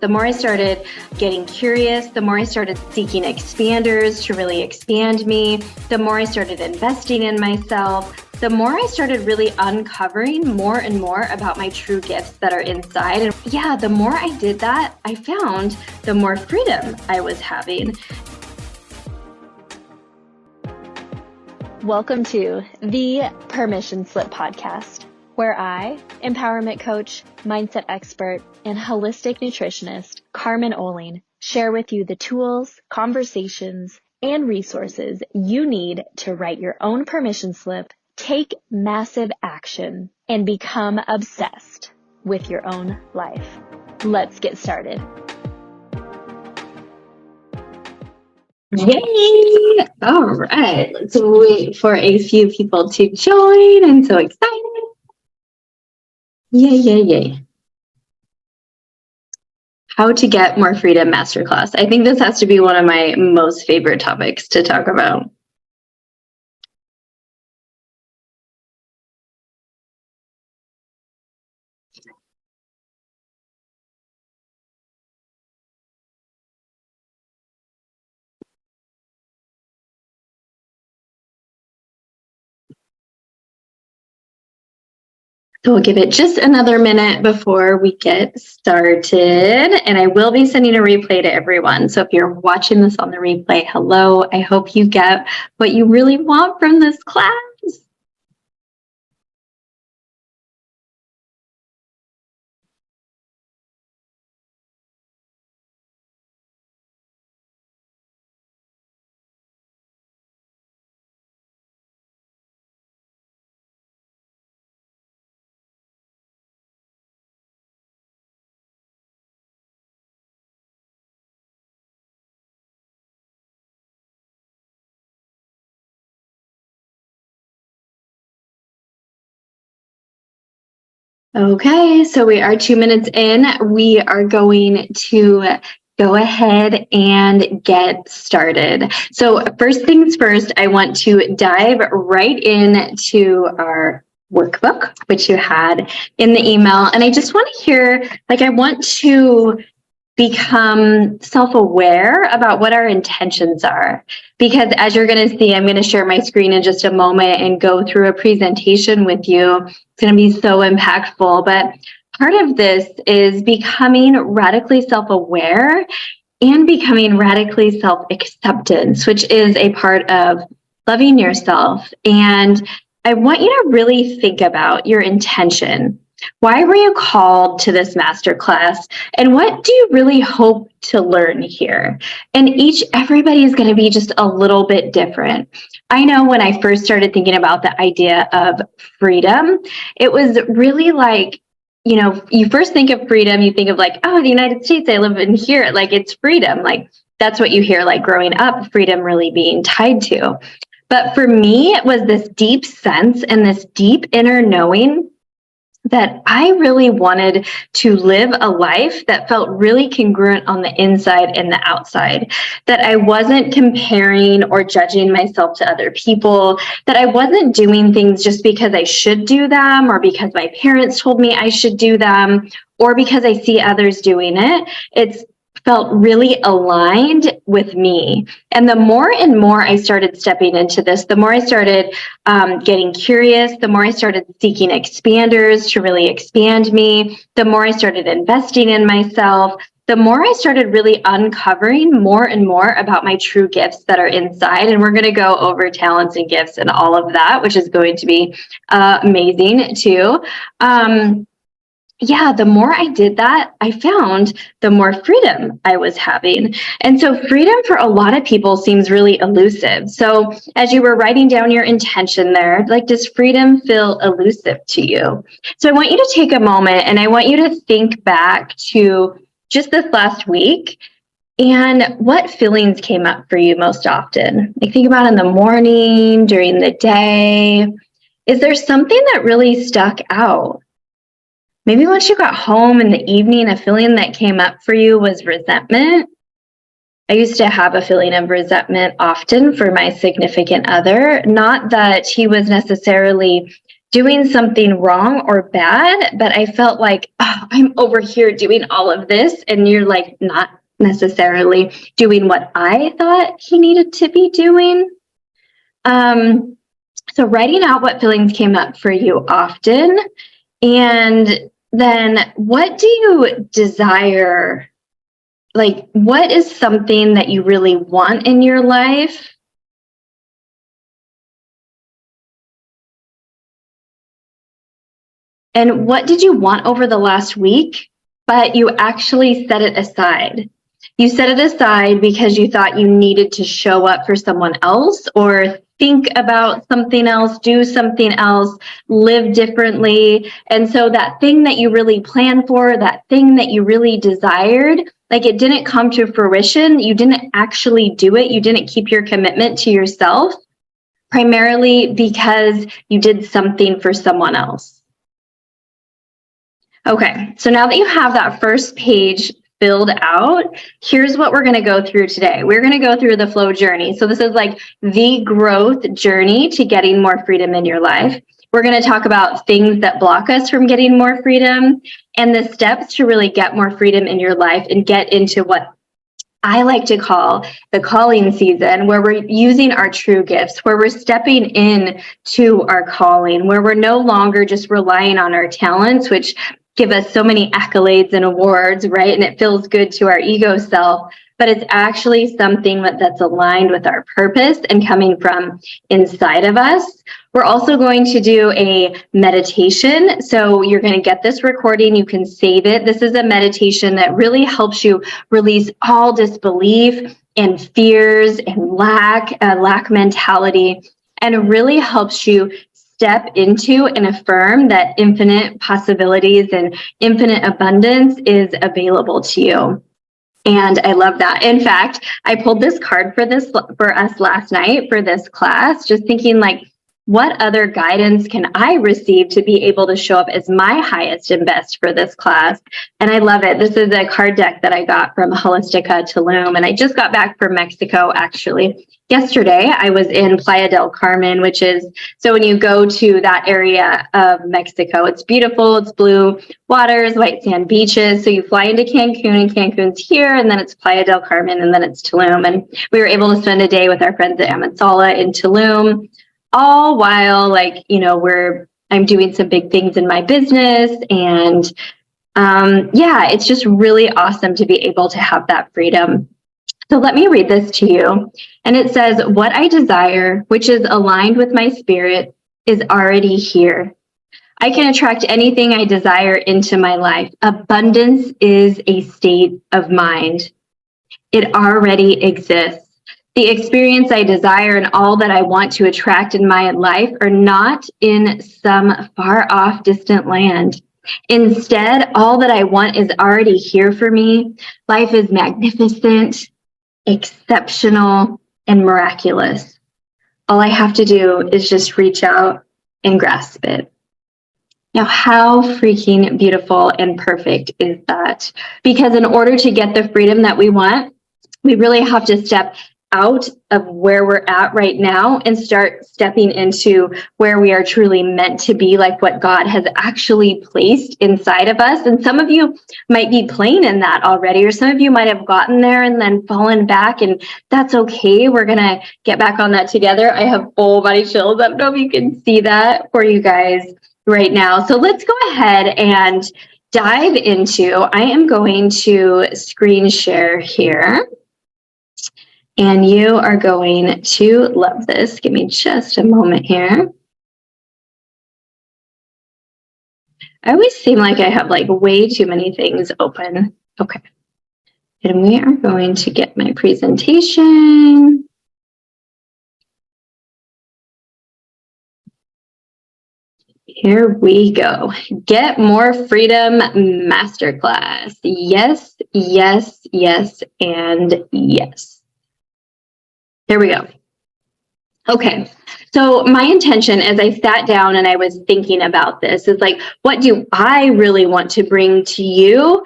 The more I started getting curious, the more I started seeking expanders to really expand me, the more I started investing in myself, the more I started really uncovering more and more about my true gifts that are inside. And yeah, the more I did that, I found the more freedom I was having. Welcome to the Permission Slip Podcast, where I, empowerment coach, mindset expert, and holistic nutritionist Carmen Oling, share with you the tools, conversations, and resources you need to write your own permission slip, take massive action, and become obsessed with your own life. Let's get started. Yay! All right, let's wait for a few people to join. I'm so excited. Yay. How to get more freedom masterclass. I think this has to be one of my most favorite topics to talk about. So we'll give it just another minute before we get started. And I will be sending a replay to everyone. So if you're watching this on the replay, hello. I hope you get what you really want from this class. Okay, so we are 2 minutes in. We are going to go ahead and get started. So first things first, I want to dive right into our workbook, which you had in the email. And I just want to hear, I want to become self-aware about what our intentions are. Because as you're going to see, I'm going to share my screen in just a moment and go through a presentation with you. It's going to be so impactful. But part of this is becoming radically self-aware and becoming radically self-acceptance, which is a part of loving yourself. And I want you to really think about your intention. Why were you called to this masterclass? And what do you really hope to learn here? And everybody is going to be just a little bit different. I know when I first started thinking about the idea of freedom, it was really you first think of freedom, you think of the United States, I live in here, it's freedom. That's what you hear, growing up, freedom really being tied to. But for me, it was this deep sense and this deep inner knowing that I really wanted to live a life that felt really congruent on the inside and the outside, that I wasn't comparing or judging myself to other people, that I wasn't doing things just because I should do them or because my parents told me I should do them or because I see others doing it. It's felt really aligned with me. And the more and more I started stepping into this, the more I started getting curious, the more I started seeking expanders to really expand me, the more I started investing in myself, the more I started really uncovering more and more about my true gifts that are inside. And we're going to go over talents and gifts and all of that, which is going to be amazing too. The more I did that, I found the more freedom I was having. And so freedom for a lot of people seems really elusive. So as you were writing down your intention there, does freedom feel elusive to you? So I want you to take a moment and I want you to think back to just this last week and what feelings came up for you most often. Think about in the morning, during the day. Is there something that really stuck out? Maybe once you got home in the evening, a feeling that came up for you was resentment. I used to have a feeling of resentment often for my significant other, not that he was necessarily doing something wrong or bad, but I felt like, oh, I'm over here doing all of this, and you're like not necessarily doing what I thought he needed to be doing. So writing out what feelings came up for you often, and then what do you desire? Like, what is something that you really want in your life? And what did you want over the last week, but you actually set it aside? You set it aside because you thought you needed to show up for someone else, or think about something else, do something else, live differently. And so that thing that you really planned for, that thing that you really desired, like it didn't come to fruition. You didn't actually do it. You didn't keep your commitment to yourself, primarily because you did something for someone else. Okay, so now that you have that first page filled out, here's what we're going to go through today. We're going to go through the flow journey. So this is like the growth journey to getting more freedom in your life. We're going to talk about things that block us from getting more freedom and the steps to really get more freedom in your life and get into what I like to call the calling season, where we're using our true gifts, where we're stepping in to our calling, where we're no longer just relying on our talents, which give us so many accolades and awards, right? And it feels good to our ego self, but it's actually something that's aligned with our purpose and coming from inside of us. We're also going to do a meditation. So you're going to get this recording. You can save it. This is a meditation that really helps you release all disbelief and fears and lack mentality, and really helps you step into and affirm that infinite possibilities and infinite abundance is available to you. And I love that. In fact, I pulled this card for us last night for this class, just thinking like, what other guidance can I receive to be able to show up as my highest and best for this class? And I love it. This is a card deck that I got from Holistica Tulum, and I just got back from Mexico actually. Yesterday, I was in Playa del Carmen, which is, so when you go to that area of Mexico, it's beautiful, it's blue waters, white sand beaches. So you fly into Cancun, and Cancun's here, and then it's Playa del Carmen, and then it's Tulum. And we were able to spend a day with our friends at Amansala in Tulum, all while I'm doing some big things in my business. And it's just really awesome to be able to have that freedom. So let me read this to you. And it says, what I desire, which is aligned with my spirit, is already here. I can attract anything I desire into my life. Abundance is a state of mind. It already exists. The experience I desire and all that I want to attract in my life are not in some far off distant land. Instead, all that I want is already here for me. Life is magnificent, exceptional, and miraculous. All I have to do is just reach out and grasp it. Now, how freaking beautiful and perfect is that? Because in order to get the freedom that we want, we really have to step out of where we're at right now and start stepping into where we are truly meant to be, like what God has actually placed inside of us. And some of you might be playing in that already, or some of you might have gotten there and then fallen back, and that's okay. We're going to get back on that together. I have full body chills. I don't know if you can see that for you guys right now. So let's go ahead and dive into, I am going to screen share here. And you are going to love this. Give me just a moment here. I always seem like I have like way too many things open. Okay. And we are going to get my presentation. Here we go. Get More Freedom Masterclass. Yes, yes, yes, and yes. There we go. Okay, so my intention as I sat down and I was thinking about this is like, what do I really want to bring to you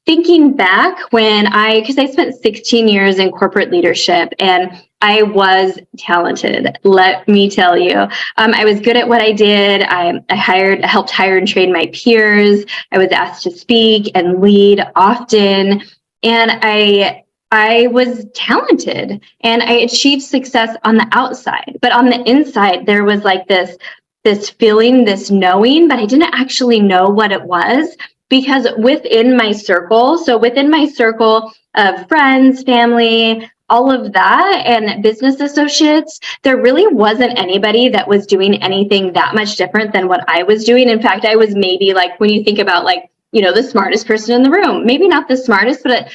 thinking back because I spent 16 years in corporate leadership, and I was talented, let me tell you. I was good at what I did. I helped hire and train my peers. I was asked to speak and lead often. And I was talented and I achieved success on the outside. But on the inside, there was like this feeling, this knowing, but I didn't actually know what it was. Because within my circle of friends, family, all of that, and business associates, there really wasn't anybody that was doing anything that much different than what I was doing. In fact, I was maybe like, when you think about like, the smartest person in the room, maybe not the smartest, but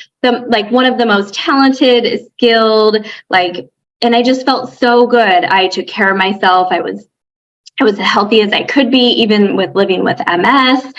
one of the most talented, skilled, and I just felt so good. I took care of myself. I was as healthy as I could be, even with living with MS.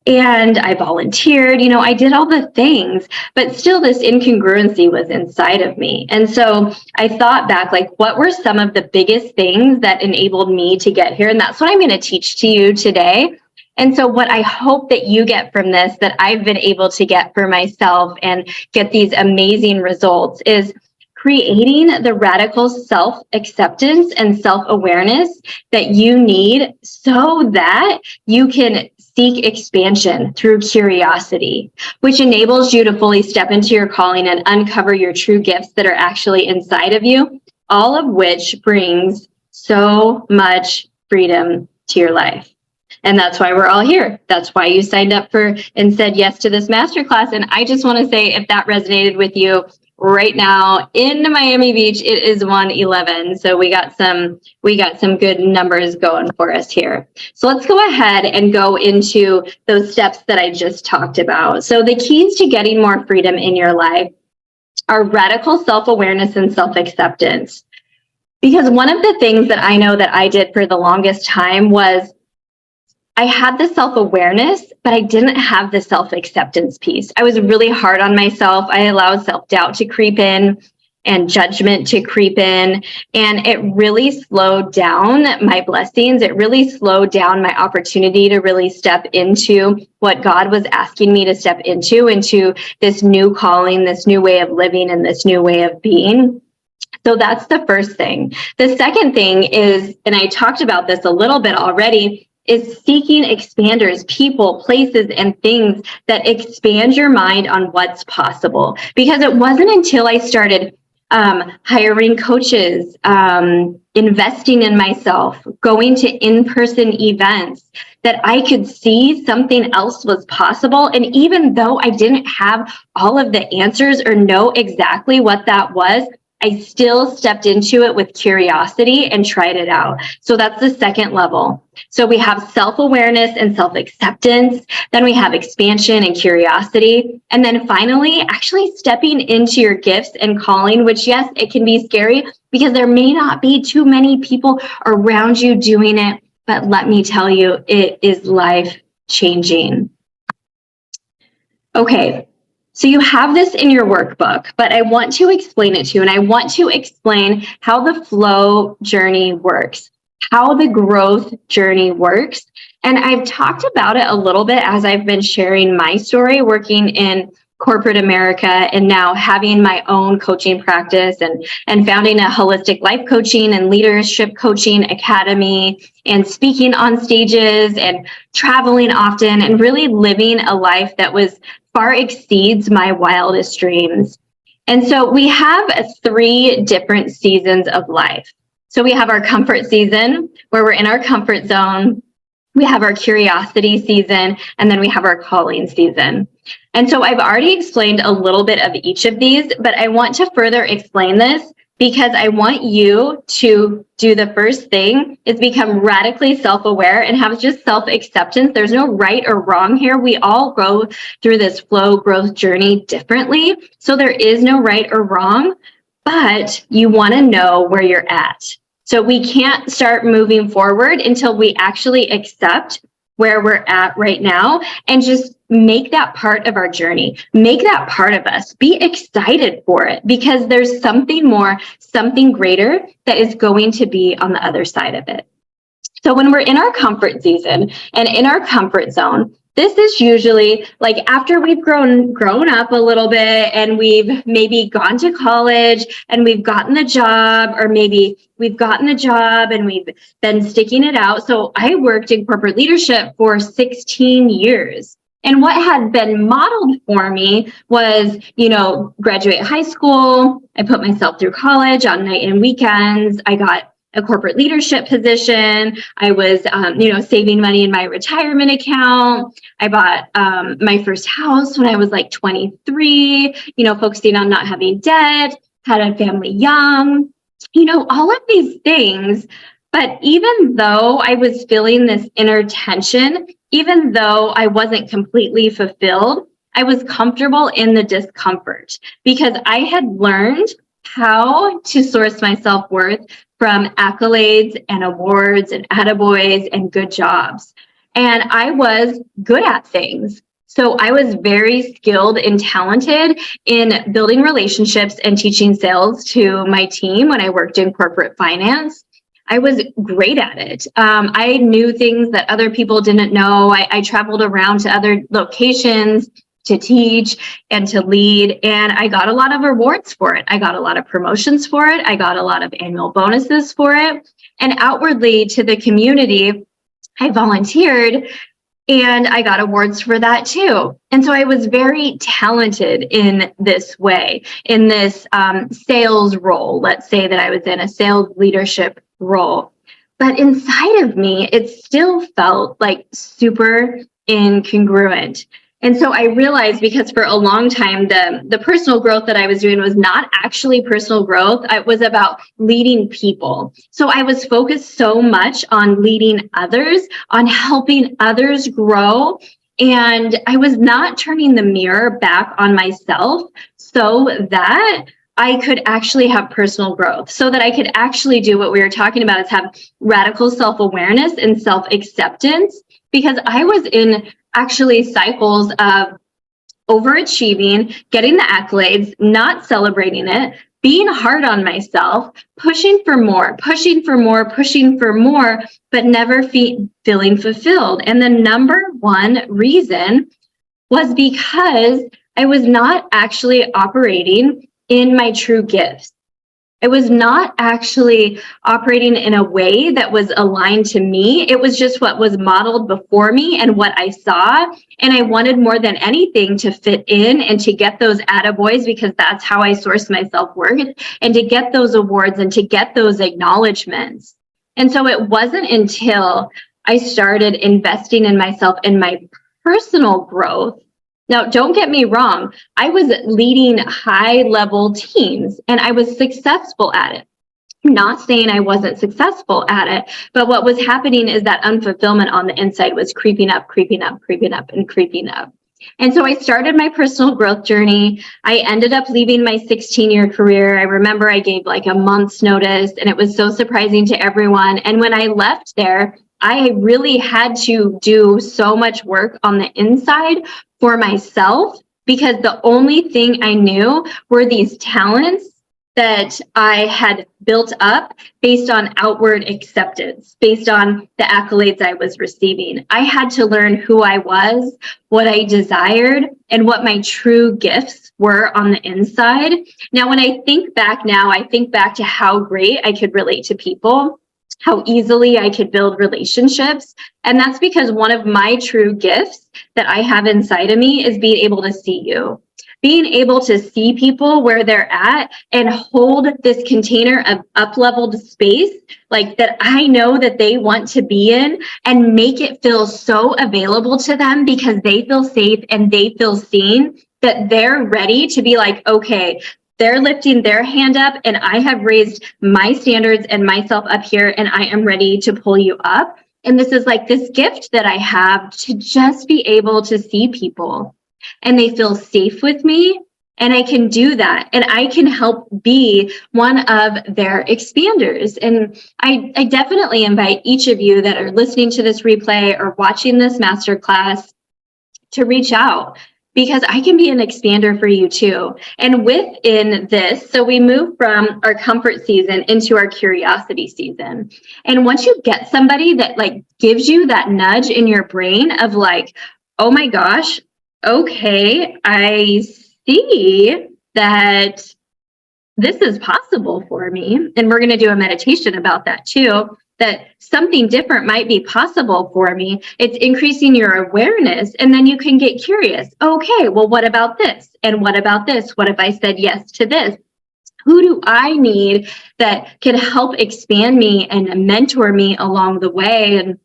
And I volunteered, I did all the things, but still this incongruency was inside of me. And so I thought back, what were some of the biggest things that enabled me to get here? And that's what I'm going to teach to you today. And so what I hope that you get from this, that I've been able to get for myself and get these amazing results, is creating the radical self-acceptance and self-awareness that you need so that you can seek expansion through curiosity, which enables you to fully step into your calling and uncover your true gifts that are actually inside of you, all of which brings so much freedom to your life. And that's why we're all here. That's why you signed up for and said yes to this masterclass. And I just want to say, if that resonated with you, right now in Miami Beach, it is 1:11. So we got some good numbers going for us here. So let's go ahead and go into those steps that I just talked about. So the keys to getting more freedom in your life are radical self-awareness and self-acceptance. Because one of the things that I know that I did for the longest time was I had the self-awareness, but I didn't have the self-acceptance piece. I was really hard on myself. I allowed self-doubt to creep in and judgment to creep in. And it really slowed down my blessings. It really slowed down my opportunity to really step into what God was asking me to step into this new calling, this new way of living, and this new way of being. So that's the first thing. The second thing is, and I talked about this a little bit already, is seeking expanders, people, places, and things that expand your mind on what's possible. Because it wasn't until I started hiring coaches, investing in myself, going to in-person events, that I could see something else was possible. And even though I didn't have all of the answers or know exactly what that was, I still stepped into it with curiosity and tried it out. So that's the second level. So we have self-awareness and self-acceptance. Then we have expansion and curiosity. And then finally, actually stepping into your gifts and calling, which, yes, it can be scary because there may not be too many people around you doing it. But let me tell you, it is life-changing. Okay. So you have this in your workbook, but I want to explain it to you, and I want to explain how the flow journey works, how the growth journey works. And I've talked about it a little bit as I've been sharing my story, working in corporate America and now having my own coaching practice and founding a holistic life coaching and leadership coaching academy and speaking on stages and traveling often and really living a life that was far exceeds my wildest dreams. And so we have 3 different seasons of life. So we have our comfort season, where we're in our comfort zone. We have our curiosity season, and then we have our calling season. And so I've already explained a little bit of each of these, but I want to further explain this because I want you to do the first thing is become radically self-aware and have just self-acceptance. There's no right or wrong here. We all go through this flow growth journey differently. So there is no right or wrong, but you want to know where you're at. So we can't start moving forward until we actually accept where we're at right now and just make that part of our journey. Make that part of us. Be excited for it because there's something more, something greater that is going to be on the other side of it. So when we're in our comfort season and in our comfort zone, This is usually like after we've grown up a little bit and we've maybe gone to college and we've gotten a job, or maybe we've gotten a job and we've been sticking it out. So I worked in corporate leadership for 16 years. And what had been modeled for me was, graduate high school. I put myself through college on night and weekends. I got a corporate leadership position. I was, saving money in my retirement account. I bought my first house when I was like 23, focusing on not having debt, had a family young, all of these things. But even though I was feeling this inner tension, even though I wasn't completely fulfilled, I was comfortable in the discomfort because I had learned how to source my self-worth from accolades and awards and attaboys and good jobs. And I was good at things. So I was very skilled and talented in building relationships and teaching sales to my team when I worked in corporate finance. I was great at it. I knew things that other people didn't know. I traveled around to other locations to teach and to lead. And I got a lot of awards for it. I got a lot of promotions for it. I got a lot of annual bonuses for it. And outwardly to the community, I volunteered and I got awards for that too. And so I was very talented in this way, in this sales role. Let's say that I was in a sales leadership role. But inside of me, it still felt like super incongruent. And so I realized, because for a long time, the personal growth that I was doing was not actually personal growth. It was about leading people. So I was focused so much on leading others, on helping others grow. And I was not turning the mirror back on myself so that I could actually have personal growth, so that I could actually do what we were talking about, is have radical self-awareness and self-acceptance. Because I was in actually cycles of overachieving, getting the accolades, not celebrating it, being hard on myself, pushing for more, but never feeling fulfilled. And the number one reason was because I was not actually operating in my true gifts. I was not actually operating in a way that was aligned to me. It was just what was modeled before me and what I saw. And I wanted more than anything to fit in and to get those attaboys, because that's how I source my self-worth, and to get those awards and to get those acknowledgments. And so it wasn't until I started investing in myself and my personal growth. Now, don't get me wrong. I was leading high-level teams and I was successful at it. I'm not saying I wasn't successful at it, but what was happening is that unfulfillment on the inside was creeping up. And so I started my personal growth journey. I ended up leaving my 16-year career. I remember I gave like a month's notice, and it was so surprising to everyone. And when I left there, I really had to do so much work on the inside for myself, because the only thing I knew were these talents that I had built up based on outward acceptance, based on the accolades I was receiving. I had to learn who I was, what I desired, and what my true gifts were on the inside. Now, when I think back now, I think back to how great I could relate to people, how easily I could build relationships. And that's because one of my true gifts that I have inside of me is being able to see you, being able to see people where they're at and hold this container of up-leveled space, like that I know that they want to be in, and make it feel so available to them because they feel safe and they feel seen, that they're ready to be like, okay, they're lifting their hand up and I have raised my standards and myself up here, and I am ready to pull you up. And this is like this gift that I have to just be able to see people and they feel safe with me, and I can do that. And I can help be one of their expanders. And I definitely invite each of you that are listening to this replay or watching this masterclass to reach out, because I can be an expander for you too. And within this, so we move from our comfort season into our curiosity season. And once you get somebody that like gives you that nudge in your brain of like, oh my gosh, okay, I see that this is possible for me. And we're going to do a meditation about that too, that something different might be possible for me. It's increasing your awareness. And then you can get curious. Okay, well, what about this? And what about this? What if I said yes to this? Who do I need that can help expand me and mentor me along the way? And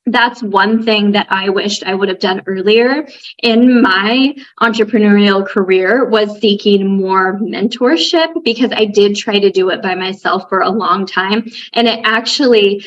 that's one thing that I wished I would have done earlier in my entrepreneurial career, was seeking more mentorship, because I did try to do it by myself for a long time. And it actually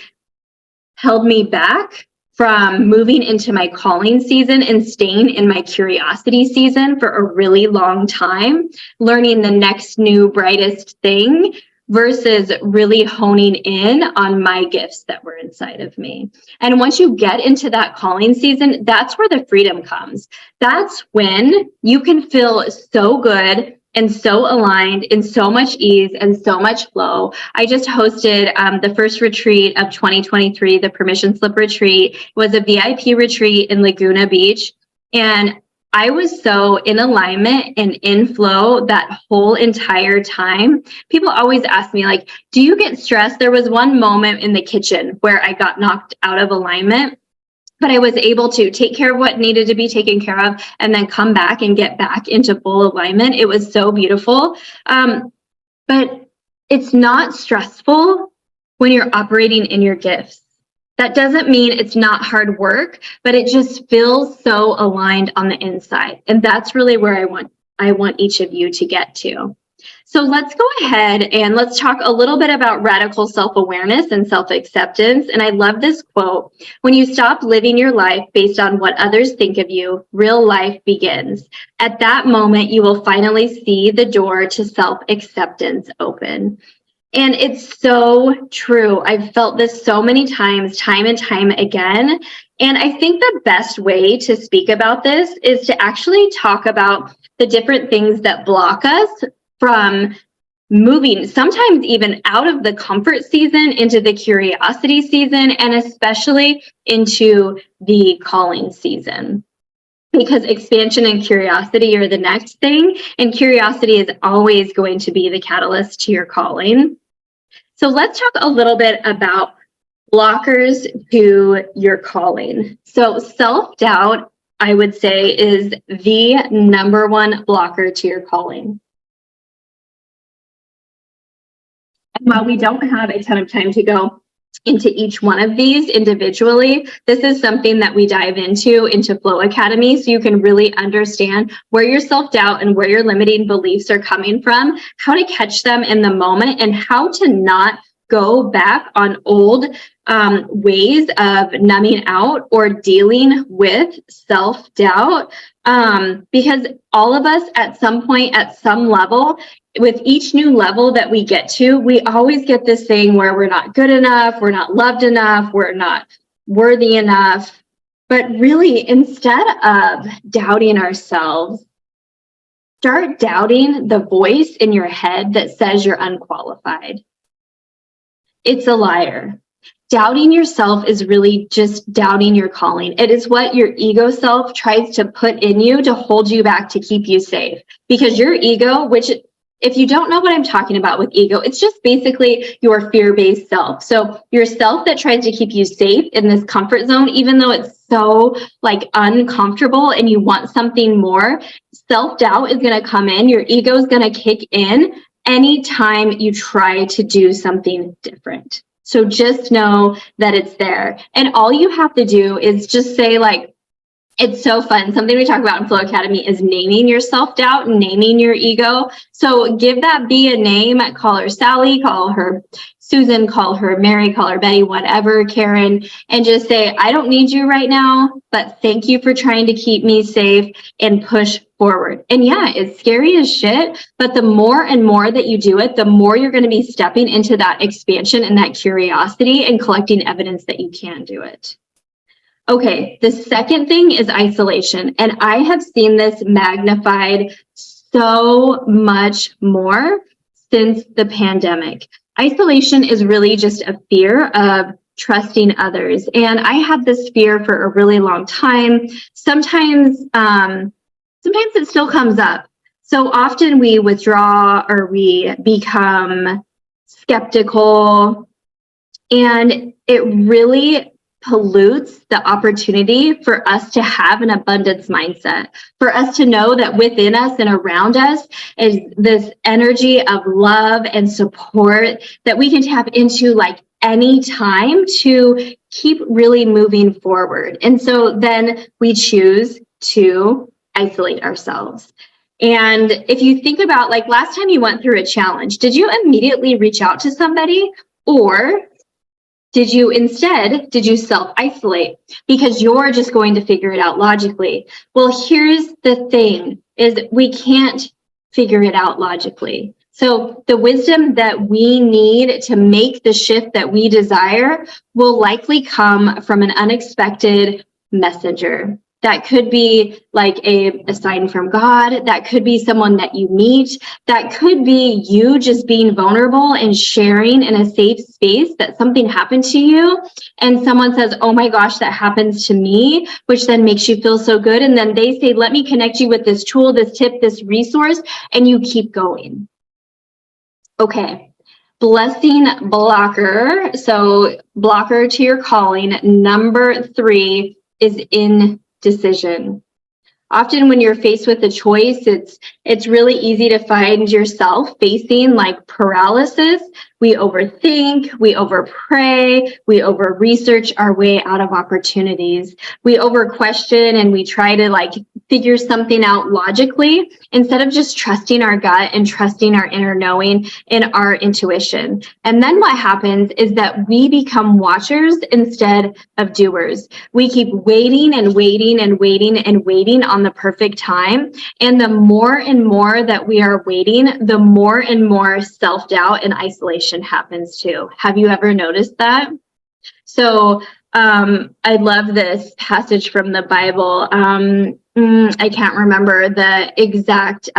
held me back from moving into my calling season and staying in my curiosity season for a really long time, learning the next new brightest thing versus really honing in on my gifts that were inside of me. And once you get into that calling season, that's where the freedom comes. That's when you can feel so good and so aligned, in so much ease and so much flow. I just hosted the first retreat of 2023, the Permission Slip Retreat. It was a VIP retreat in Laguna Beach. And I was so in alignment and in flow that whole entire time. People always ask me, like, do you get stressed? There was one moment in the kitchen where I got knocked out of alignment, but I was able to take care of what needed to be taken care of and then come back and get back into full alignment. It was so beautiful. But it's not stressful when you're operating in your gifts. That doesn't mean it's not hard work, but it just feels so aligned on the inside. And that's really where I want each of you to get to. So let's go ahead and let's talk a little bit about radical self-awareness and self-acceptance. And I love this quote: when you stop living your life based on what others think of you, real life begins. At that moment, you will finally see the door to self-acceptance open. And it's so true. I've felt this so many times, time and time again. And I think the best way to speak about this is to actually talk about the different things that block us from moving, sometimes even out of the comfort season into the curiosity season, and especially into the calling season. Because expansion and curiosity are the next thing, and curiosity is always going to be the catalyst to your calling. So let's talk a little bit about blockers to your calling. So self-doubt, I would say, is the number one blocker to your calling. And while we don't have a ton of time to go into each one of these individually, this is something that we dive into Flow Academy, so you can really understand where your self-doubt and where your limiting beliefs are coming from, how to catch them in the moment, and how to not go back on old ways of numbing out or dealing with self-doubt. Because all of us at some point, at some level, with each new level that we get to, we always get this thing where we're not good enough, we're not loved enough, we're not worthy enough. But really, instead of doubting ourselves, start doubting the voice in your head that says you're unqualified. It's a liar. Doubting yourself is really just doubting your calling. It is what your ego self tries to put in you to hold you back, to keep you safe. Because your ego, which, if you don't know what I'm talking about with ego, it's just basically your fear-based self. So your self that tries to keep you safe in this comfort zone, even though it's so like uncomfortable and you want something more, self-doubt is going to come in. Your ego is going to kick in anytime you try to do something different. So just know that it's there. And all you have to do is just say, like, it's so fun. Something we talk about in Flow Academy is naming your self-doubt and naming your ego. So give that bee a name. Call her Sally, call her Susan, call her Mary, call her Betty, whatever, Karen, and just say, I don't need you right now, but thank you for trying to keep me safe, and push forward. And yeah, it's scary as shit, but the more and more that you do it, the more you're going to be stepping into that expansion and that curiosity and collecting evidence that you can do it. Okay, the second thing is isolation. And I have seen this magnified so much more since the pandemic. Isolation is really just a fear of trusting others. And I had this fear for a really long time. Sometimes it still comes up. So often we withdraw or we become skeptical, and it really pollutes the opportunity for us to have an abundance mindset, for us to know that within us and around us is this energy of love and support that we can tap into like any time to keep really moving forward. And so then we choose to isolate ourselves. And if you think about like last time you went through a challenge, did you immediately reach out to somebody, or did you self-isolate because you're just going to figure it out logically? Well, here's the thing, is we can't figure it out logically. So the wisdom that we need to make the shift that we desire will likely come from an unexpected messenger. That could be like a sign from God. That could be someone that you meet. That could be you just being vulnerable and sharing in a safe space that something happened to you. And someone says, oh my gosh, that happens to me, which then makes you feel so good. And then they say, let me connect you with this tool, this tip, this resource, and you keep going. Okay. Blessing blocker. So blocker to your calling. Number 3 is indecision. Often when you're faced with a choice, it's really easy to find yourself facing like paralysis. We overthink, we overpray, we over-research our way out of opportunities. We over-question and we try to like figure something out logically instead of just trusting our gut and trusting our inner knowing and our intuition. And then what happens is that we become watchers instead of doers. We keep waiting and waiting and waiting and waiting on the perfect time. And the more and more that we are waiting, the more and more self-doubt and isolation happens too. Have you ever noticed that? So I love this passage from the Bible. I can't remember the exact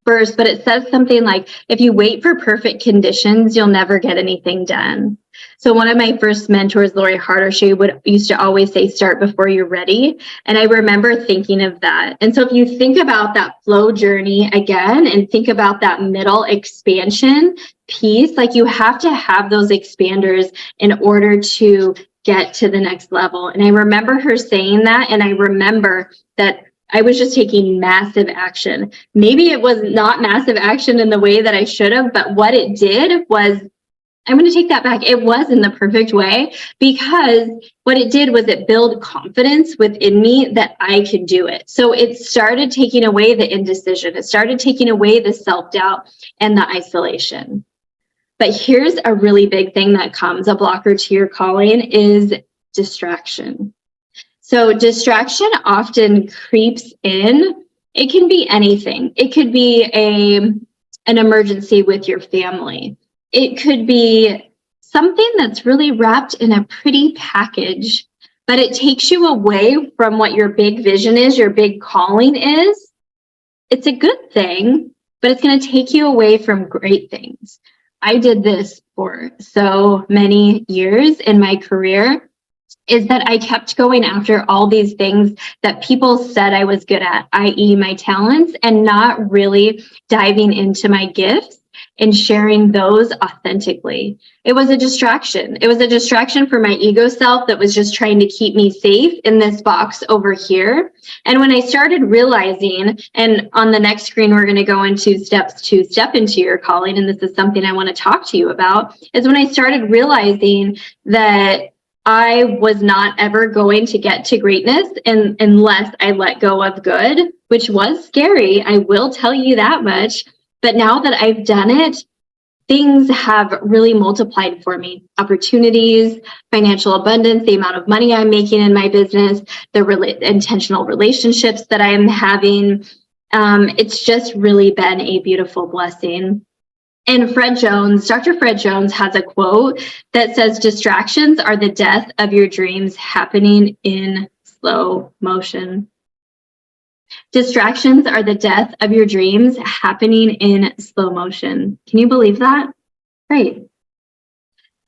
verse, but it says something like, if you wait for perfect conditions, you'll never get anything done. So one of my first mentors, Lori Harder, she used to always say, start before you're ready. And I remember thinking of that. And so if you think about that flow journey again, and think about that middle expansion piece, like you have to have those expanders in order to get to the next level. And I remember her saying that, and I remember that I was just taking massive action. Maybe it was not massive action in the way that I should have, but what it did was, I'm going to take that back. It was in the perfect way, because what it did was it built confidence within me that I could do it. So it started taking away the indecision. It started taking away the self-doubt and the isolation. But here's a really big thing that comes, a blocker to your calling, is distraction. So distraction often creeps in. It can be anything. It could be an emergency with your family. It could be something that's really wrapped in a pretty package, but it takes you away from what your big vision is, your big calling is. It's a good thing, but it's going to take you away from great things. I did this for so many years in my career, is that I kept going after all these things that people said I was good at, i.e. my talents, and not really diving into my gifts and sharing those authentically. It was a distraction. It was a distraction for my ego self that was just trying to keep me safe in this box over here. And when I started realizing, and on the next screen, we're going to go into steps to step into your calling, and this is something I want to talk to you about, is when I started realizing that I was not ever going to get to greatness unless I let go of good, which was scary. I will tell you that much. But now that I've done it, things have really multiplied for me. Opportunities, financial abundance, the amount of money I'm making in my business, the intentional relationships that I'm having. It's just really been a beautiful blessing. And Dr. Fred Jones has a quote that says, distractions are the death of your dreams happening in slow motion. Distractions are the death of your dreams happening in slow motion. Can you believe that? Right.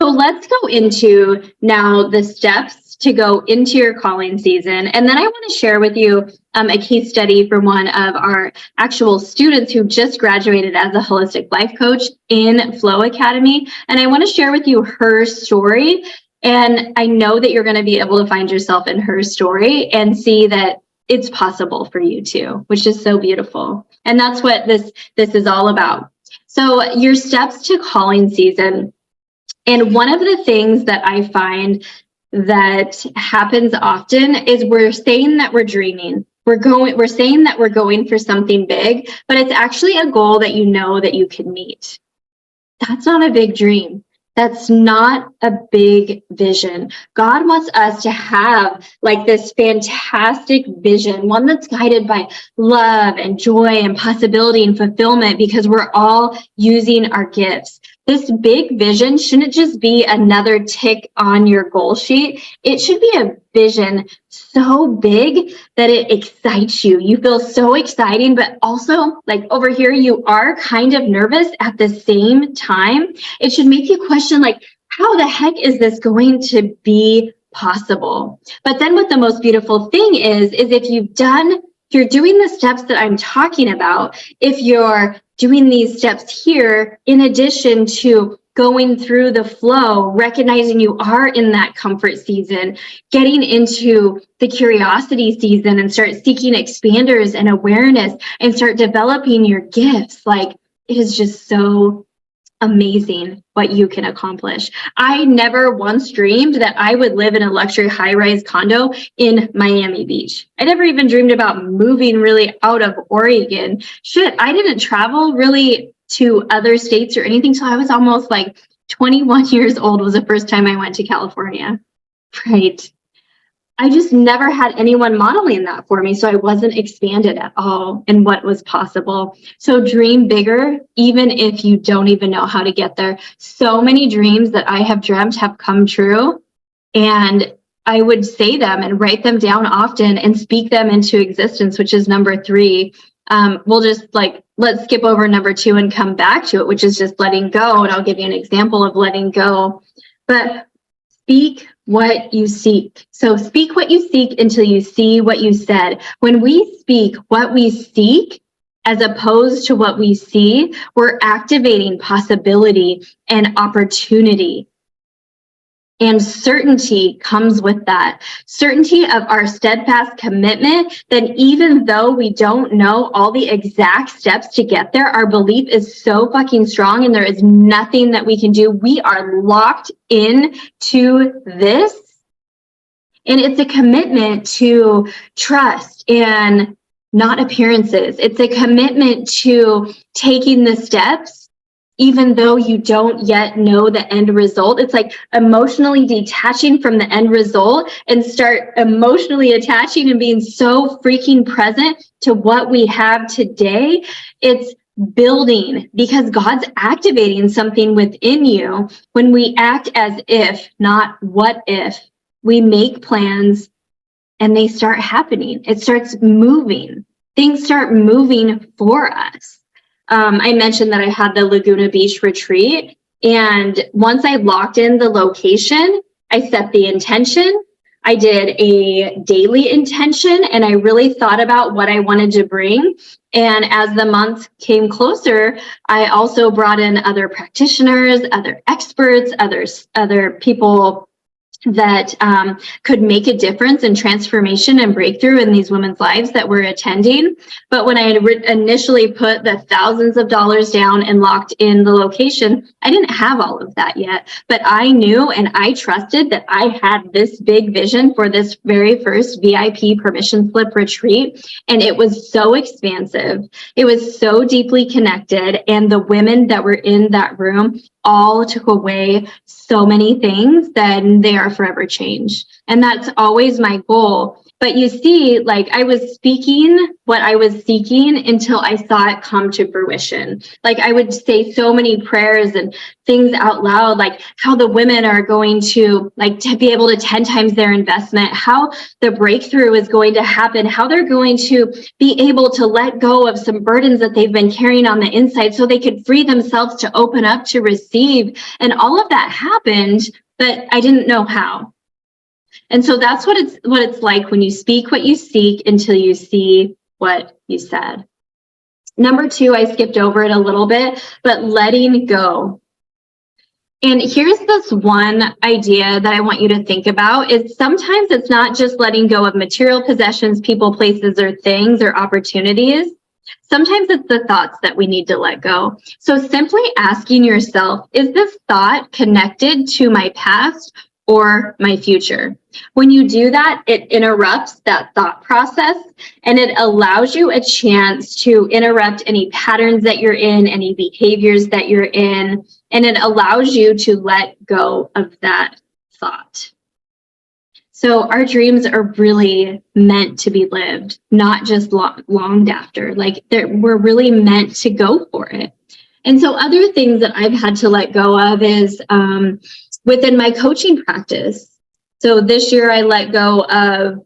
So let's go into now the steps to go into your calling season. And then I want to share with you a case study from one of our actual students who just graduated as a holistic life coach in Flow Academy. And I want to share with you her story. And I know that you're going to be able to find yourself in her story and see that it's possible for you too, which is so beautiful. And that's what this is all about. So your steps to calling season. And one of the things that I find that happens often is we're saying that we're dreaming. We're saying that we're going for something big, but it's actually a goal that you know that you can meet. That's not a big dream. That's not a big vision. God wants us to have like this fantastic vision, one that's guided by love and joy and possibility and fulfillment, because we're all using our gifts. This big vision shouldn't just be another tick on your goal sheet. It should be a vision so big that it excites you. You feel so exciting, but also like over here, you are kind of nervous at the same time. It should make you question like, how the heck is this going to be possible? But then what the most beautiful thing is if you're doing the steps that I'm talking about, if you're doing these steps here, in addition to going through the flow, recognizing you are in that comfort season, getting into the curiosity season and start seeking expanders and awareness and start developing your gifts. Like, it is just so amazing what you can accomplish. I never once dreamed that I would live in a luxury high-rise condo in Miami Beach. I never even dreamed about moving really out of Oregon. I didn't travel really to other states or anything till I was almost like 21 years old was the first time I went to California. Right. I just never had anyone modeling that for me, so I wasn't expanded at all in what was possible. So dream bigger, even if you don't even know how to get there. So many dreams that I have dreamt have come true, and I would say them and write them down often and speak them into existence, which is number 3. We'll just let's skip over number 2 and come back to it, which is just letting go. And I'll give you an example of letting go. But speak what you seek. So speak what you seek until you see what you said. When we speak what we seek, as opposed to what we see, we're activating possibility and opportunity. And certainty comes with that. Certainty of our steadfast commitment that even though we don't know all the exact steps to get there, our belief is so fucking strong and there is nothing that we can do. We are locked in to this. And it's a commitment to trust and not appearances. It's a commitment to taking the steps even though you don't yet know the end result. It's like emotionally detaching from the end result and start emotionally attaching and being so freaking present to what we have today. It's building because God's activating something within you when we act as if, not what if. We make plans and they start happening. It starts moving. Things start moving for us. I mentioned that I had the Laguna Beach retreat, and once I locked in the location, I set the intention. I did a daily intention, and I really thought about what I wanted to bring. And as the month came closer, I also brought in other practitioners, other experts, other people that could make a difference and transformation and breakthrough in these women's lives that were attending. But when I initially put the thousands of dollars down and locked in the location, I didn't have all of that yet. But I knew and I trusted that I had this big vision for this very first VIP permission slip retreat. And it was so expansive. It was so deeply connected. And the women that were in that room all took away so many things that they are forever changed. And that's always my goal. But you see, like, I was speaking what I was seeking until I saw it come to fruition. Like, I would say so many prayers and things out loud, like how the women are going to be able to 10 times their investment, how the breakthrough is going to happen, how they're going to be able to let go of some burdens that they've been carrying on the inside so they could free themselves to open up to receive. And all of that happened, but I didn't know how. And so that's what it's like when you speak what you seek until you see what you said. Number 2, I skipped over it a little bit, but letting go. And here's this one idea that I want you to think about is sometimes it's not just letting go of material possessions, people, places, or things or opportunities. Sometimes it's the thoughts that we need to let go. So simply asking yourself, is this thought connected to my past or my future? When you do that, it interrupts that thought process and it allows you a chance to interrupt any patterns that you're in, any behaviors that you're in, and it allows you to let go of that thought. So our dreams are really meant to be lived, not just longed after. Like, we're really meant to go for it. And so other things that I've had to let go of is within my coaching practice. So this year I let go of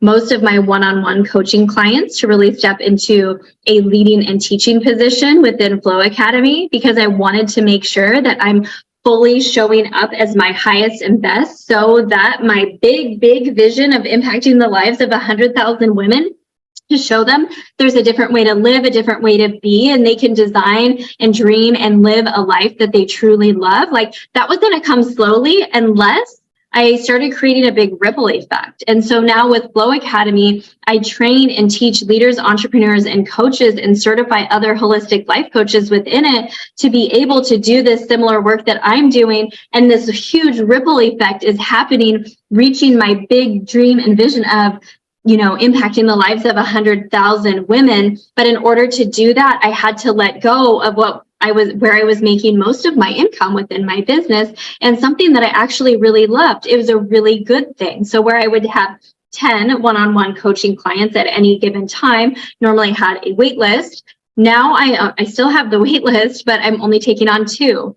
most of my one-on-one coaching clients to really step into a leading and teaching position within Flow Academy, because I wanted to make sure that I'm fully showing up as my highest and best, so that my big vision of impacting the lives of 100,000 women, to show them there's a different way to live, a different way to be, and they can design and dream and live a life that they truly love. Like, that was going to come slowly unless I started creating a big ripple effect. And so now with Flow Academy, I train and teach leaders, entrepreneurs, and coaches and certify other holistic life coaches within it to be able to do this similar work that I'm doing. And this huge ripple effect is happening, reaching my big dream and vision of, impacting the lives of 100,000 women. But in order to do that, I had to let go of where I was making most of my income within my business, and something that I actually really loved. It was a really good thing. So where I would have 10 one-on-one coaching clients at any given time, normally had a wait list. Now I still have the wait list, but I'm only taking on 2.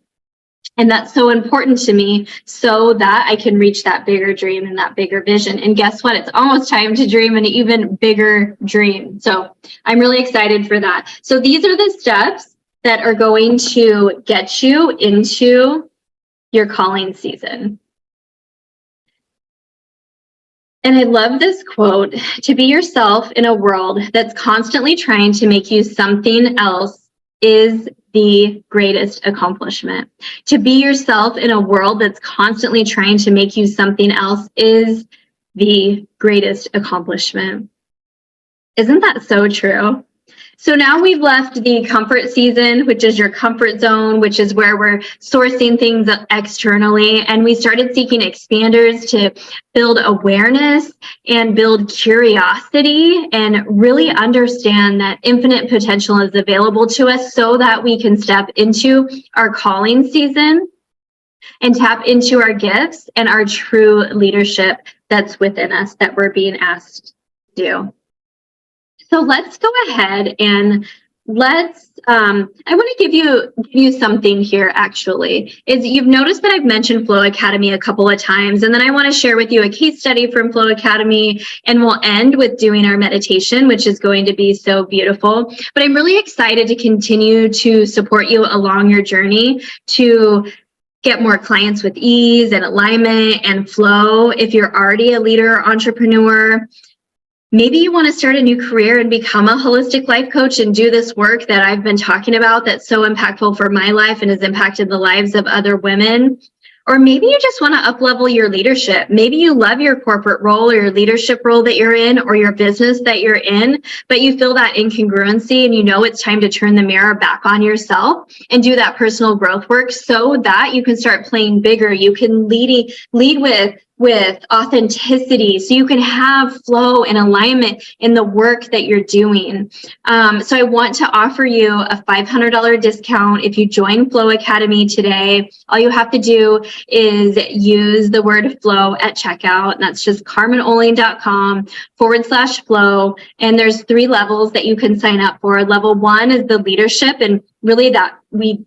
And that's so important to me so that I can reach that bigger dream and that bigger vision. And guess what? It's almost time to dream an even bigger dream. So I'm really excited for that. So these are the steps that are going to get you into your calling season. And I love this quote: to be yourself in a world that's constantly trying to make you something else is the greatest accomplishment. To be yourself in a world that's constantly trying to make you something else is the greatest accomplishment. Isn't that so true? So now we've left the comfort season, which is your comfort zone, which is where we're sourcing things externally. And we started seeking expanders to build awareness and build curiosity and really understand that infinite potential is available to us so that we can step into our calling season and tap into our gifts and our true leadership that's within us that we're being asked to do. So let's go ahead and I want to give you something here, actually. Is you've noticed that I've mentioned Flow Academy a couple of times, and then I want to share with you a case study from Flow Academy, and we'll end with doing our meditation, which is going to be so beautiful. But I'm really excited to continue to support you along your journey to get more clients with ease and alignment and flow. If you're already a leader or entrepreneur, maybe you want to start a new career and become a holistic life coach and do this work that I've been talking about that's so impactful for my life and has impacted the lives of other women. Or maybe you just want to up-level your leadership. Maybe you love your corporate role or your leadership role that you're in or your business that you're in, but you feel that incongruency and you know it's time to turn the mirror back on yourself and do that personal growth work so that you can start playing bigger. You can lead with with authenticity, so you can have flow and alignment in the work that you're doing. So I want to offer you a $500 discount if you join Flow Academy today. All you have to do is use the word flow at checkout, and that's just carmenoling.com/flow. And there's 3 levels that you can sign up for. Level 1 is the leadership, and really that we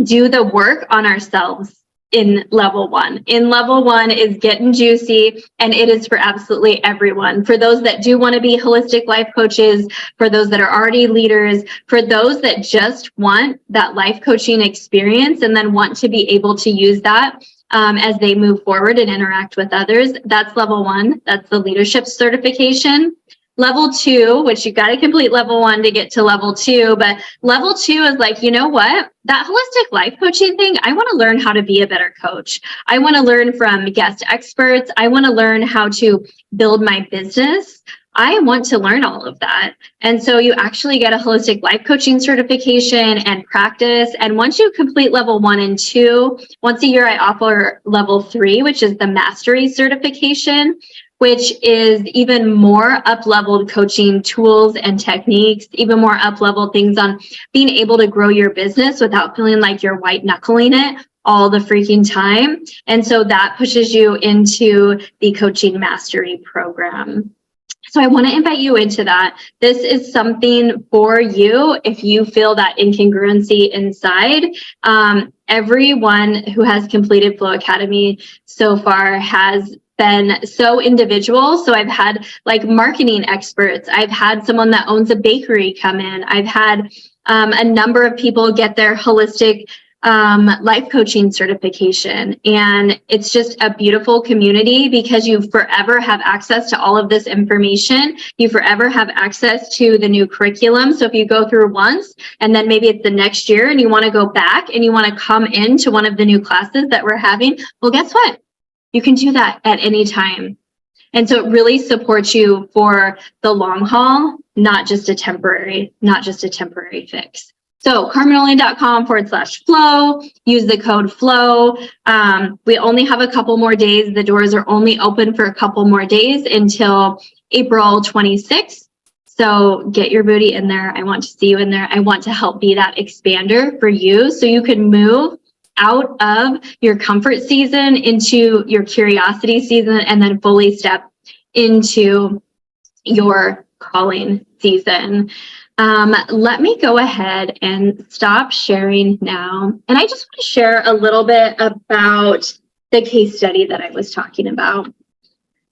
do the work on ourselves in level 1. In level 1 is getting juicy, and it is for absolutely everyone. For those that do want to be holistic life coaches, for those that are already leaders, for those that just want that life coaching experience and then want to be able to use that as they move forward and interact with others. That's level 1. That's the leadership certification. Level 2, which you got to complete level 1 to get to level 2, but level 2 is like, you know what? That holistic life coaching thing, I want to learn how to be a better coach. I want to learn from guest experts. I want to learn how to build my business. I want to learn all of that. And so you actually get a holistic life coaching certification and practice. And once you complete level 1 and 2, once a year I offer level 3, which is the mastery certification, which is even more up-leveled coaching tools and techniques, even more up-level things on being able to grow your business without feeling like you're white-knuckling it all the freaking time. And so that pushes you into the coaching mastery program. So I want to invite you into that. This is something for you if you feel that incongruency inside. Everyone who has completed Flow Academy so far has been so individual. So I've had like marketing experts. I've had someone that owns a bakery come in. I've had a number of people get their holistic life coaching certification. And it's just a beautiful community because you forever have access to all of this information. You forever have access to the new curriculum. So if you go through once and then maybe it's the next year and you want to go back and you want to come into one of the new classes that we're having, well, guess what? You can do that at any time. And so it really supports you for the long haul, not just a temporary fix. So carmenoling.com/flow, use the code FLOW. We only have a couple more days. The doors are only open for a couple more days until April 26th. So get your booty in there. I want to see you in there. I want to help be that expander for you so you can move out of your comfort season into your curiosity season and then fully step into your calling season. Let me go ahead and stop sharing now. And I just want to share a little bit about the case study that I was talking about.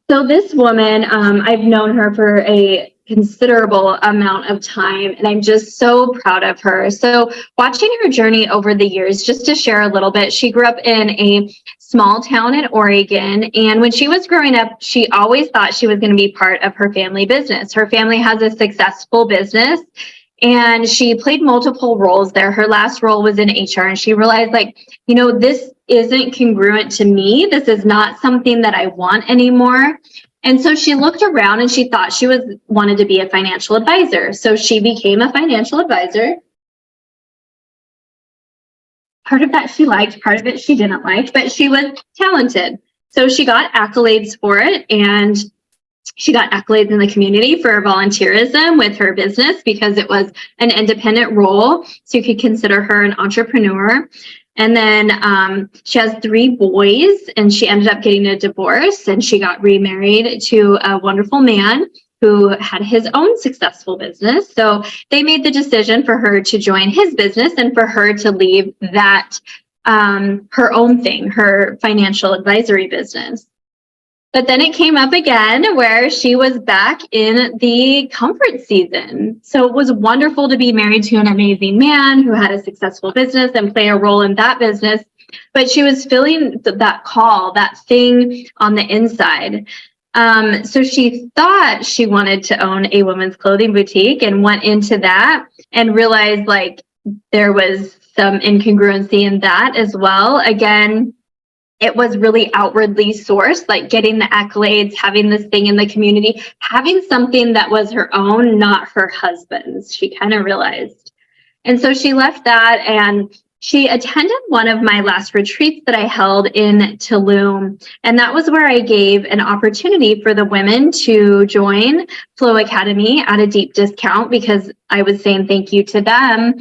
So this woman, I've known her for a considerable amount of time, and I'm just so proud of her. So watching her journey over the years, just to share a little bit, she grew up in a small town in Oregon. And when she was growing up, she always thought she was going to be part of her family business. Her family has a successful business, and she played multiple roles there. Her last role was in HR, and she realized, like, you know, this isn't congruent to me. This is not something that I want anymore. And so she looked around and she thought she wanted to be a financial advisor. So she became a financial advisor. Part of that she liked, part of it she didn't like, but she was talented. So she got accolades for it, and she got accolades in the community for volunteerism with her business because it was an independent role. So you could consider her an entrepreneur. And then she has 3 boys, and she ended up getting a divorce, and she got remarried to a wonderful man who had his own successful business. So they made the decision for her to join his business and for her to leave that, her own thing, her financial advisory business. But then it came up again where she was back in the comfort season. So it was wonderful to be married to an amazing man who had a successful business and play a role in that business. But she was feeling that call, that thing on the inside. So she thought she wanted to own a women's clothing boutique and went into that and realized like there was some incongruency in that as well. Again, it was really outwardly sourced, like getting the accolades, having this thing in the community, having something that was her own, not her husband's, she kind of realized. And so she left that and She attended one of my last retreats that I held in Tulum, and that was where I gave an opportunity for the women to join Flow Academy at a deep discount, because I was saying thank you to them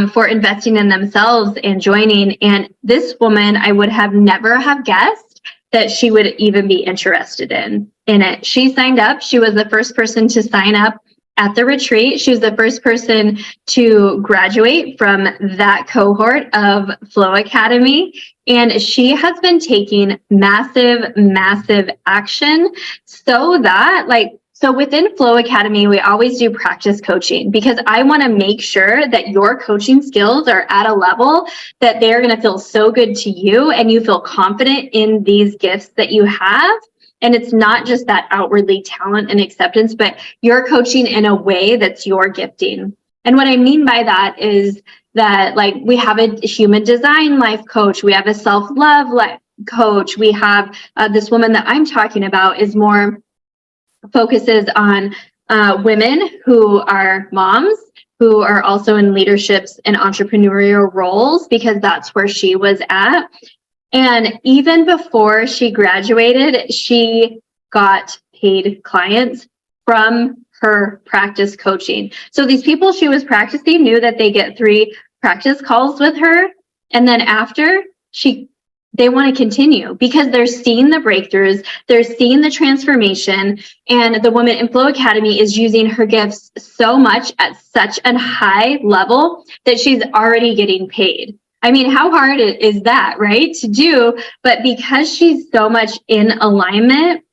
for investing in themselves and joining. And this woman, I would have never have guessed that she would even be interested in it. She signed up. She was the first person to sign up at the retreat. She was the first person to graduate from that cohort of Flow Academy. And she has been taking massive action so that so within Flow Academy, we always do practice coaching, because I want to make sure that your coaching skills are at a level that they're going to feel so good to you and you feel confident in these gifts that you have. And it's not just that outwardly talent and acceptance, but you're coaching in a way that's your gifting. And what I mean by that is that we have a human design life coach, we have a self-love life coach, we have this woman that I'm talking about is more focuses on women who are moms, who are also in leaderships and entrepreneurial roles, because that's where she was at. And even before she graduated, she got paid clients from her practice coaching. So these people she was practicing knew that they get 3 practice calls with her. And then after, they want to continue, because they're seeing the breakthroughs, they're seeing the transformation. And the woman in Flow Academy is using her gifts so much at such a high level that she's already getting paid. I mean, how hard is that, right, to do? But because she's so much in alignment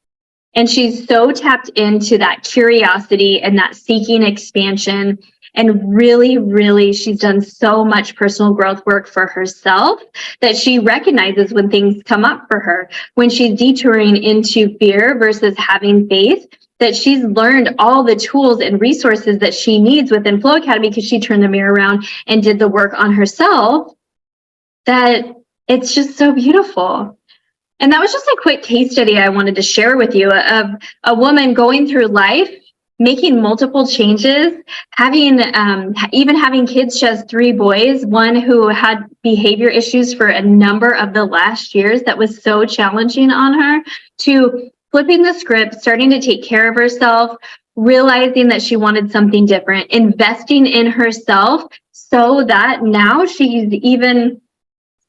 and she's so tapped into that curiosity and that seeking expansion, and really, she's done so much personal growth work for herself that she recognizes when things come up for her, when she's detouring into fear versus having faith, that she's learned all the tools and resources that she needs within Flow Academy, because she turned the mirror around and did the work on herself, that it's just so beautiful. And that was just a quick case study I wanted to share with you of a woman going through life, making multiple changes, even having kids. She has 3 boys, one who had behavior issues for a number of the last years that was so challenging on her, to flipping the script, starting to take care of herself, realizing that she wanted something different, investing in herself so that now she's even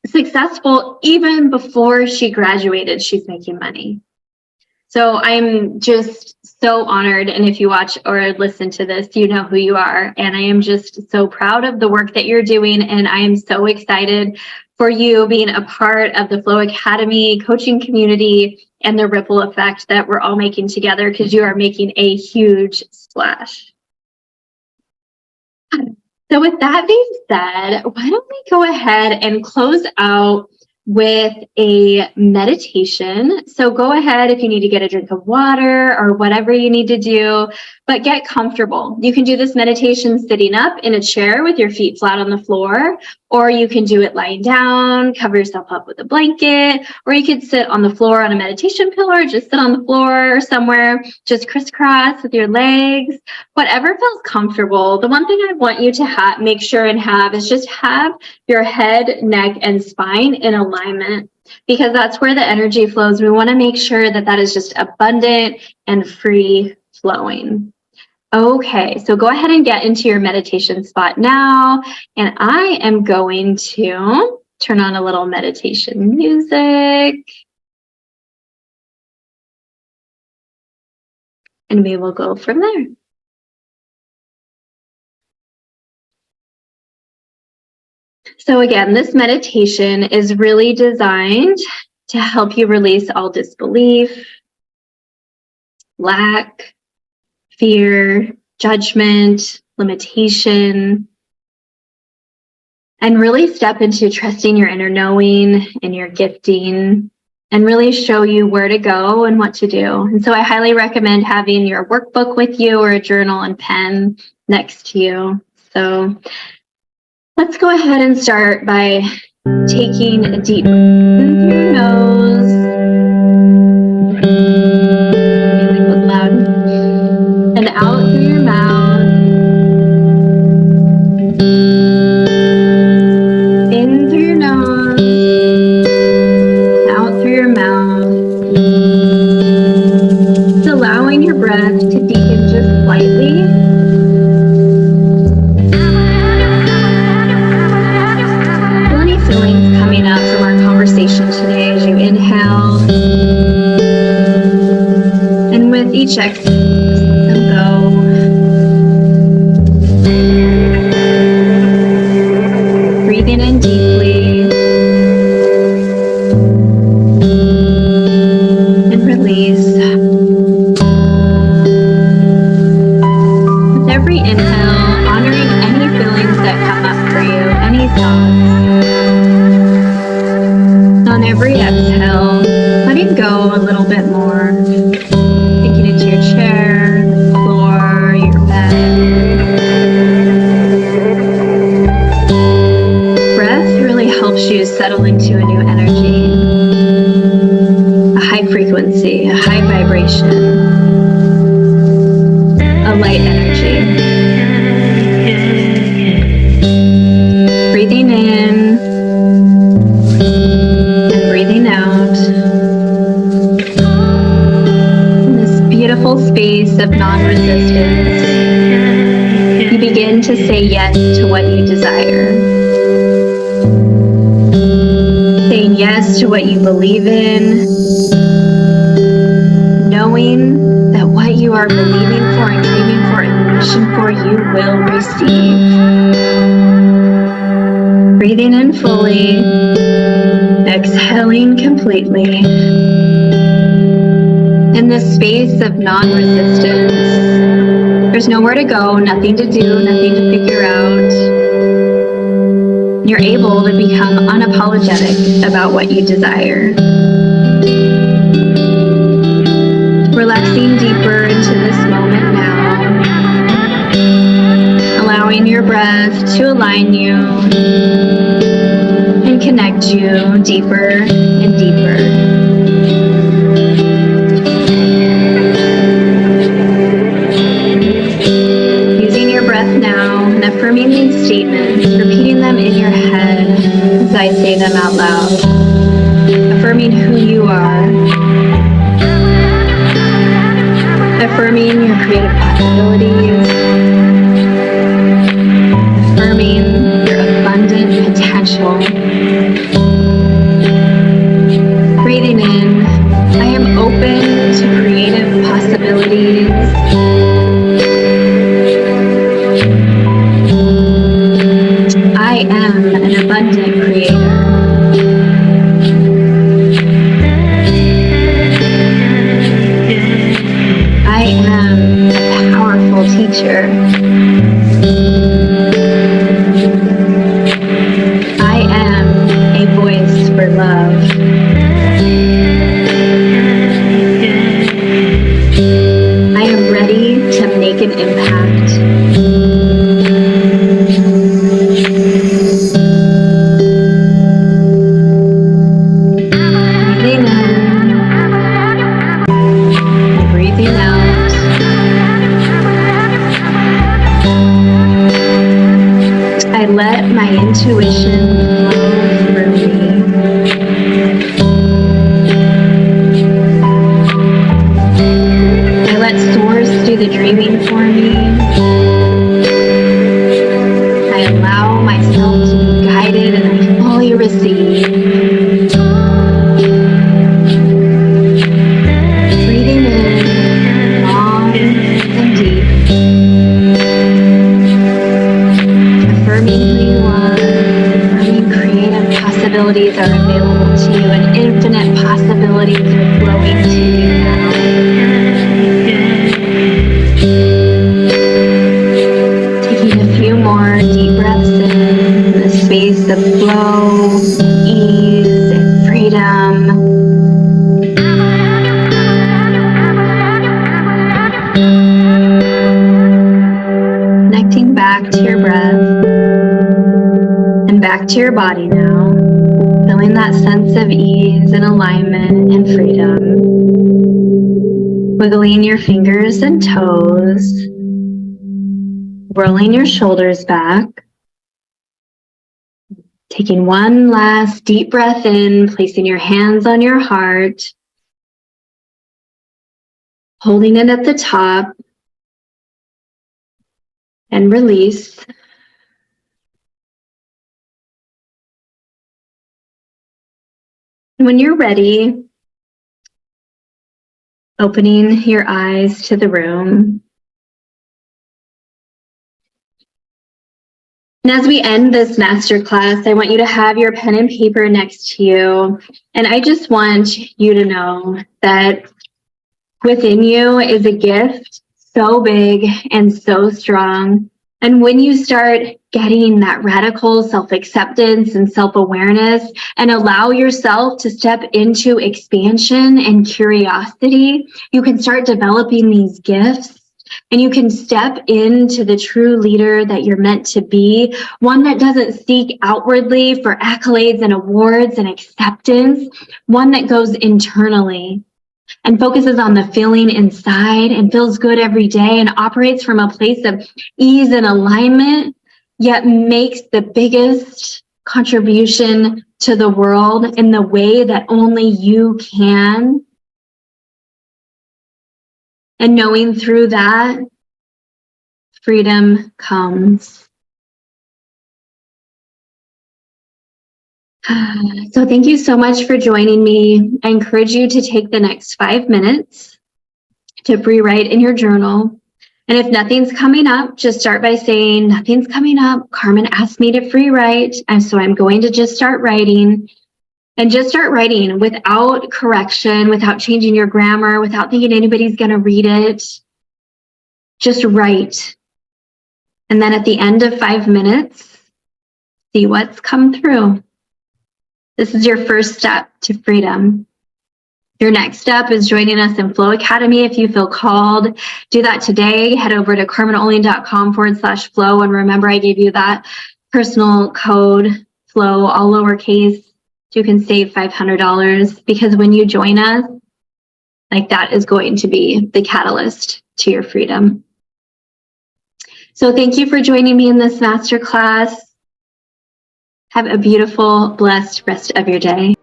successful. Even before she graduated, she's making money. So I'm just so honored. And if you watch or listen to this, you know who you are. And I am just so proud of the work that you're doing. And I am so excited for you being a part of the Flow Academy coaching community and the ripple effect that we're all making together, because you are making a huge splash. So with that being said, why don't we go ahead and close out with a meditation. So go ahead if you need to get a drink of water or whatever you need to do, but get comfortable. You can do this meditation sitting up in a chair with your feet flat on the floor, or you can do it lying down, cover yourself up with a blanket, or you could sit on the floor on a meditation pillow, or just sit on the floor somewhere, just crisscross with your legs, whatever feels comfortable. The one thing I want you to make sure and have is just have your head, neck, and spine in alignment, because that's where the energy flows. We want to make sure that that is just abundant and free flowing. Okay, so go ahead and get into your meditation spot now, and I am going to turn on a little meditation music, and we will go from there. So again, this meditation is really designed to help you release all disbelief, lack, fear, judgment, limitation, and really step into trusting your inner knowing and your gifting, and really show you where to go and what to do. And so I highly recommend having your workbook with you or a journal and pen next to you. So let's go ahead and start by taking a deep breath in through your nose. It goes loud. And out through your mouth. your breath to deepen just slightly. Feel any feelings coming up from our conversation today as you inhale. And with each exhale, just let them go. Breathing in deeply. And release. With every inhale, honoring any feelings that come up for you, any thoughts. On every exhale, letting go a little bit more. Sinking into your chair, the floor, your bed. Breath really helps you settle into a new energy. A high frequency, a high vibration, a light energy. Breathing in and breathing out. In this beautiful space of non-resistance, you begin to say yes to what you desire. Saying yes to what you believe in, knowing that what you are believing for and dreaming for and wishing for, you will receive. Breathing in fully, exhaling completely. In this space of non-resistance, there's nowhere to go, nothing to do, nothing to figure out. You're able to become unapologetic about what you desire. Relaxing deeper into this moment now, allowing your breath to align you and connect you deeper and deeper. Using your breath now and affirming these statements, repeating them in your head as I say them out loud, affirming who you are. Affirming your creative possibilities, affirming your abundant potential. Breathing in, I am open to creative possibilities. I am an abundant creator. I am a powerful teacher. I am a voice for love. I am ready to make an impact. Breathing in, breathing out. I let my intuition flow through me. I let source do the dreaming for me. I allow myself to be guided and I fully receive. Breathing in long and deep. Affirming who you are, affirming creative possibilities are available to you and infinite possibilities are flowing to you now. Taking a few more deep breaths in the space of flow, ease, and freedom. Connecting back to your breath and back to your body now, feeling that sense of ease and alignment and freedom. Wiggling your fingers and toes, rolling your shoulders back, taking one last deep breath in, placing your hands on your heart, holding it at the top, and release. When you're ready, opening your eyes to the room. And as we end this masterclass, I want you to have your pen and paper next to you. And I just want you to know that within you is a gift so big and so strong. And when you start getting that radical self-acceptance and self-awareness and allow yourself to step into expansion and curiosity, you can start developing these gifts. And you can step into the true leader that you're meant to be, one that doesn't seek outwardly for accolades and awards and acceptance, one that goes internally and focuses on the feeling inside and feels good every day and operates from a place of ease and alignment, yet makes the biggest contribution to the world in the way that only you can. And knowing through that, freedom comes. So thank you so much for joining me. I encourage you to take the next 5 minutes to free write in your journal. And if nothing's coming up, just start by saying, nothing's coming up. Carmen asked me to free write, and so I'm going to just start writing. And just start writing without correction, without changing your grammar, without thinking anybody's going to read it. Just write. And then at the end of 5 minutes, see what's come through. This is your first step to freedom. Your next step is joining us in Flow Academy if you feel called. Do that today. Head over to carmenoling.com/flow. And remember, I gave you that personal code, flow, all lowercase. You can save $500 because when you join us, like that is going to be the catalyst to your freedom. So thank you for joining me in this masterclass. Have a beautiful, blessed rest of your day.